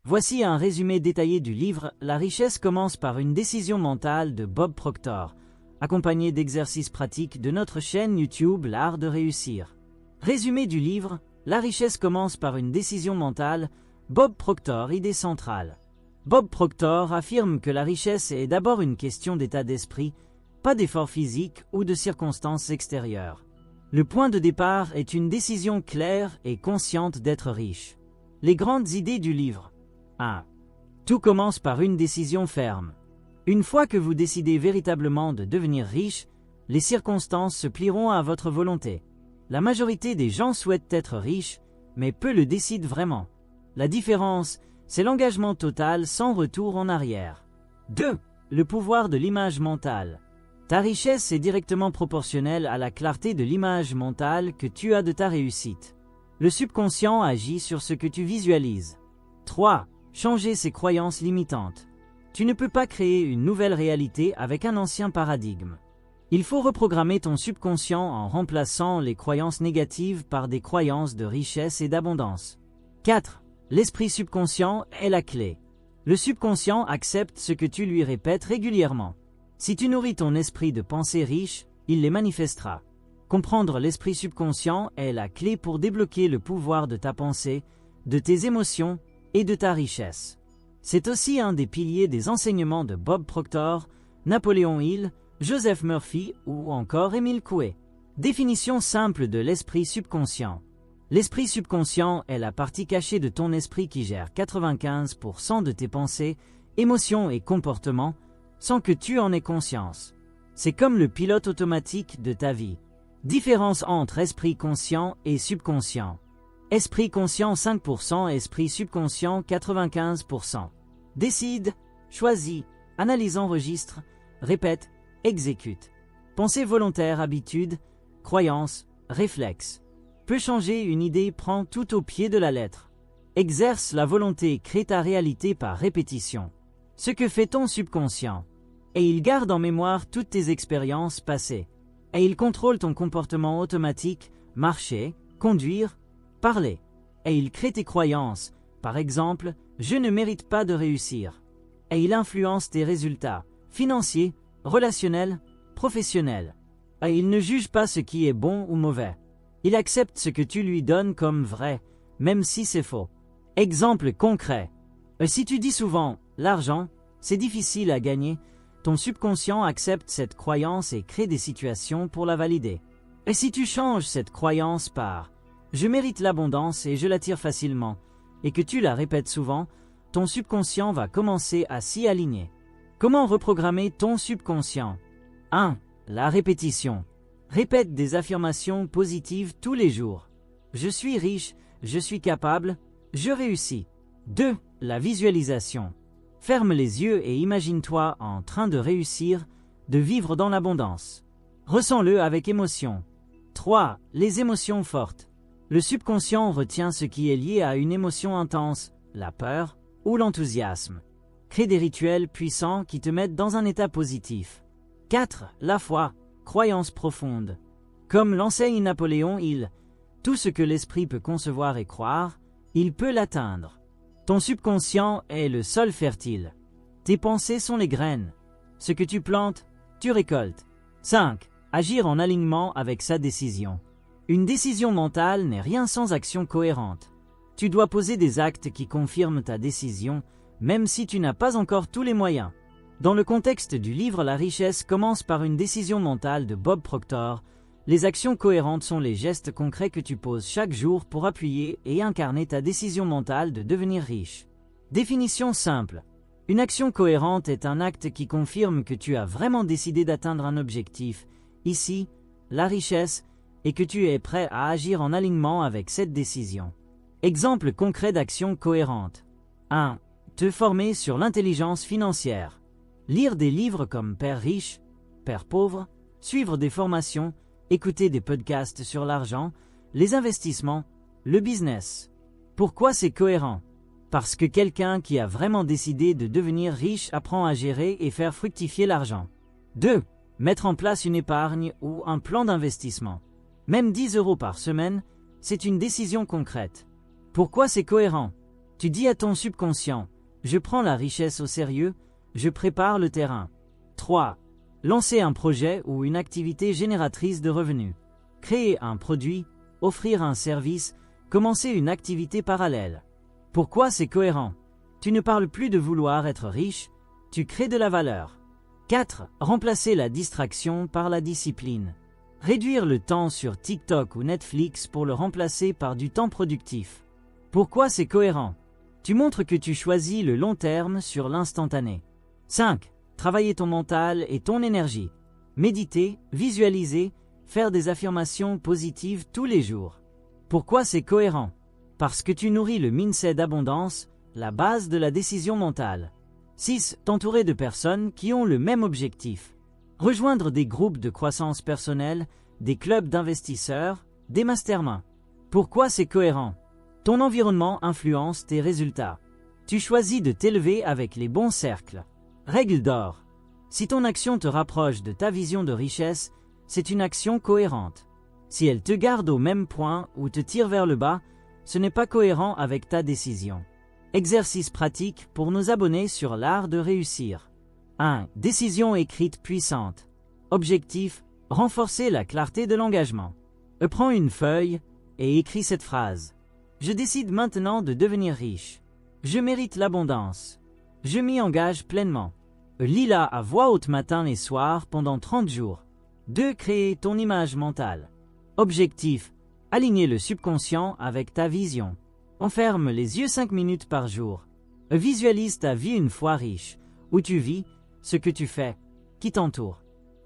Voici un résumé détaillé du livre « La richesse commence par une décision mentale » de Bob Proctor, accompagné d'exercices pratiques de notre chaîne YouTube L'Art de réussir. Résumé du livre « La richesse commence par une décision mentale » Bob Proctor, idée centrale. Bob Proctor affirme que la richesse est d'abord une question d'état d'esprit, pas d'effort physique ou de circonstances extérieures. Le point de départ est une décision claire et consciente d'être riche. Les grandes idées du livre. 1. Tout commence par une décision ferme. Une fois que vous décidez véritablement de devenir riche, les circonstances se plieront à votre volonté. La majorité des gens souhaitent être riches, mais peu le décident vraiment. La différence, c'est l'engagement total sans retour en arrière. 2. Le pouvoir de l'image mentale. Ta richesse est directement proportionnelle à la clarté de l'image mentale que tu as de ta réussite. Le subconscient agit sur ce que tu visualises. 3. Changer ses croyances limitantes. Tu ne peux pas créer une nouvelle réalité avec un ancien paradigme. Il faut reprogrammer ton subconscient en remplaçant les croyances négatives par des croyances de richesse et d'abondance. 4. L'esprit subconscient est la clé. Le subconscient accepte ce que tu lui répètes régulièrement. Si tu nourris ton esprit de pensées riches, il les manifestera. Comprendre l'esprit subconscient est la clé pour débloquer le pouvoir de ta pensée, de tes émotions et de ta richesse. C'est aussi un des piliers des enseignements de Bob Proctor, Napoléon Hill, Joseph Murphy ou encore Émile Coué. Définition simple de l'esprit subconscient. L'esprit subconscient est la partie cachée de ton esprit qui gère 95% de tes pensées, émotions et comportements, sans que tu en aies conscience. C'est comme le pilote automatique de ta vie. Différence entre esprit conscient et subconscient. Esprit conscient 5%, esprit subconscient 95%. Décide, choisis, analyse, enregistre, répète, exécute. Pensée volontaire, habitude, croyance, réflexe. Peut changer une idée, prend tout au pied de la lettre. Exerce la volonté, crée ta réalité par répétition. Ce que fait ton subconscient. Et il garde en mémoire toutes tes expériences passées. Et il contrôle ton comportement automatique, marcher, conduire, parler. Et il crée tes croyances, par exemple, je ne mérite pas de réussir. Et il influence tes résultats, financiers, relationnels, professionnels. Et il ne juge pas ce qui est bon ou mauvais. Il accepte ce que tu lui donnes comme vrai, même si c'est faux. Exemple concret. Si tu dis souvent « l'argent, c'est difficile à gagner », ton subconscient accepte cette croyance et crée des situations pour la valider. Et si tu changes cette croyance par « je mérite l'abondance et je l'attire facilement » et que tu la répètes souvent, ton subconscient va commencer à s'y aligner. Comment reprogrammer ton subconscient? 1. La répétition. Répète des affirmations positives tous les jours. Je suis riche, je suis capable, je réussis. 2. La visualisation. Ferme les yeux et imagine-toi en train de réussir, de vivre dans l'abondance. Ressens-le avec émotion. 3. Les émotions fortes. Le subconscient retient ce qui est lié à une émotion intense, la peur ou l'enthousiasme. Crée des rituels puissants qui te mettent dans un état positif. 4. La foi. Croyance profonde. Comme l'enseigne Napoléon Hill, tout ce que l'esprit peut concevoir et croire, il peut l'atteindre. Ton subconscient est le sol fertile. Tes pensées sont les graines. Ce que tu plantes, tu récoltes. 5. Agir en alignement avec sa décision. Une décision mentale n'est rien sans action cohérente. Tu dois poser des actes qui confirment ta décision, même si tu n'as pas encore tous les moyens. Dans le contexte du livre La richesse commence par une décision mentale de Bob Proctor, les actions cohérentes sont les gestes concrets que tu poses chaque jour pour appuyer et incarner ta décision mentale de devenir riche. Définition simple. Une action cohérente est un acte qui confirme que tu as vraiment décidé d'atteindre un objectif, ici, la richesse, et que tu es prêt à agir en alignement avec cette décision. Exemple concret d'action cohérente. 1. Te former sur l'intelligence financière. Lire des livres comme Père riche, Père pauvre, suivre des formations, écouter des podcasts sur l'argent, les investissements, le business. Pourquoi c'est cohérent? Parce que quelqu'un qui a vraiment décidé de devenir riche apprend à gérer et faire fructifier l'argent. 2. Mettre en place une épargne ou un plan d'investissement. Même 10 € par semaine, c'est une décision concrète. Pourquoi c'est cohérent? Tu dis à ton subconscient, je prends la richesse au sérieux, je prépare le terrain. 3. Lancer un projet ou une activité génératrice de revenus. Créer un produit, offrir un service, commencer une activité parallèle. Pourquoi c'est cohérent? Tu ne parles plus de vouloir être riche, tu crées de la valeur. 4. Remplacer la distraction par la discipline. Réduire le temps sur TikTok ou Netflix pour le remplacer par du temps productif. Pourquoi c'est cohérent? Tu montres que tu choisis le long terme sur l'instantané. 5. Travailler ton mental et ton énergie. Méditer, visualiser, faire des affirmations positives tous les jours. Pourquoi c'est cohérent? Parce que tu nourris le mindset d'abondance, la base de la décision mentale. 6. T'entourer de personnes qui ont le même objectif. Rejoindre des groupes de croissance personnelle, des clubs d'investisseurs, des masterminds. Pourquoi c'est cohérent? Ton environnement influence tes résultats. Tu choisis de t'élever avec les bons cercles. Règle d'or. Si ton action te rapproche de ta vision de richesse, c'est une action cohérente. Si elle te garde au même point ou te tire vers le bas, ce n'est pas cohérent avec ta décision. Exercice pratique pour nos abonnés sur l'art de réussir. 1. Décision écrite puissante. Objectif, renforcer la clarté de l'engagement. Prends une feuille et écris cette phrase. Je décide maintenant de devenir riche. Je mérite l'abondance. Je m'y engage pleinement. Lis-la à voix haute matin et soir pendant 30 jours. 2. Créer ton image mentale. Objectif, aligner le subconscient avec ta vision. Enferme les yeux 5 minutes par jour. Visualise ta vie une fois riche, où tu vis, ce que tu fais, qui t'entoure.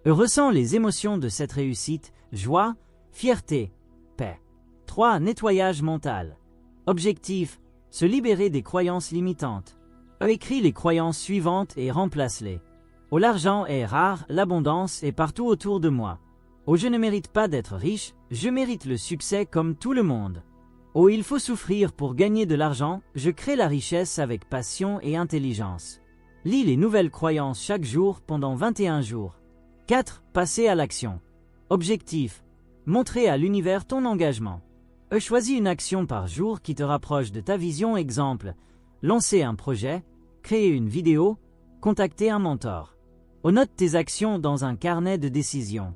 Ressens les émotions de cette réussite, joie, fierté, paix. 3. Nettoyage mental. Objectif, se libérer des croyances limitantes. Écris les croyances suivantes et remplace-les. Oh, l'argent est rare, l'abondance est partout autour de moi. Oh, je ne mérite pas d'être riche, je mérite le succès comme tout le monde. Oh, il faut souffrir pour gagner de l'argent, je crée la richesse avec passion et intelligence. Lis les nouvelles croyances chaque jour pendant 21 jours. 4. Passer à l'action. Objectif, montrer à l'univers ton engagement. Choisis une action par jour qui te rapproche de ta vision. Exemple, lancer un projet, créer une vidéo, contacter un mentor. Note tes actions dans un carnet de décision.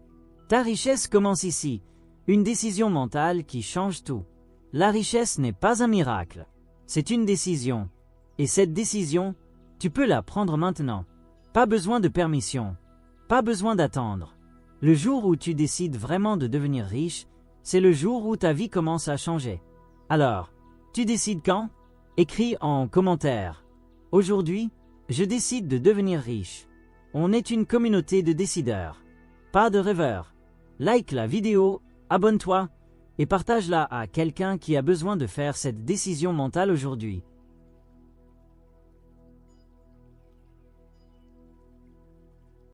Ta richesse commence ici, une décision mentale qui change tout. La richesse n'est pas un miracle, c'est une décision. Et cette décision, tu peux la prendre maintenant. Pas besoin de permission, pas besoin d'attendre. Le jour où tu décides vraiment de devenir riche, c'est le jour où ta vie commence à changer. Alors, tu décides quand? Écris en commentaire. Aujourd'hui, je décide de devenir riche. On est une communauté de décideurs, pas de rêveurs. Like la vidéo, abonne-toi et partage-la à quelqu'un qui a besoin de faire cette décision mentale aujourd'hui.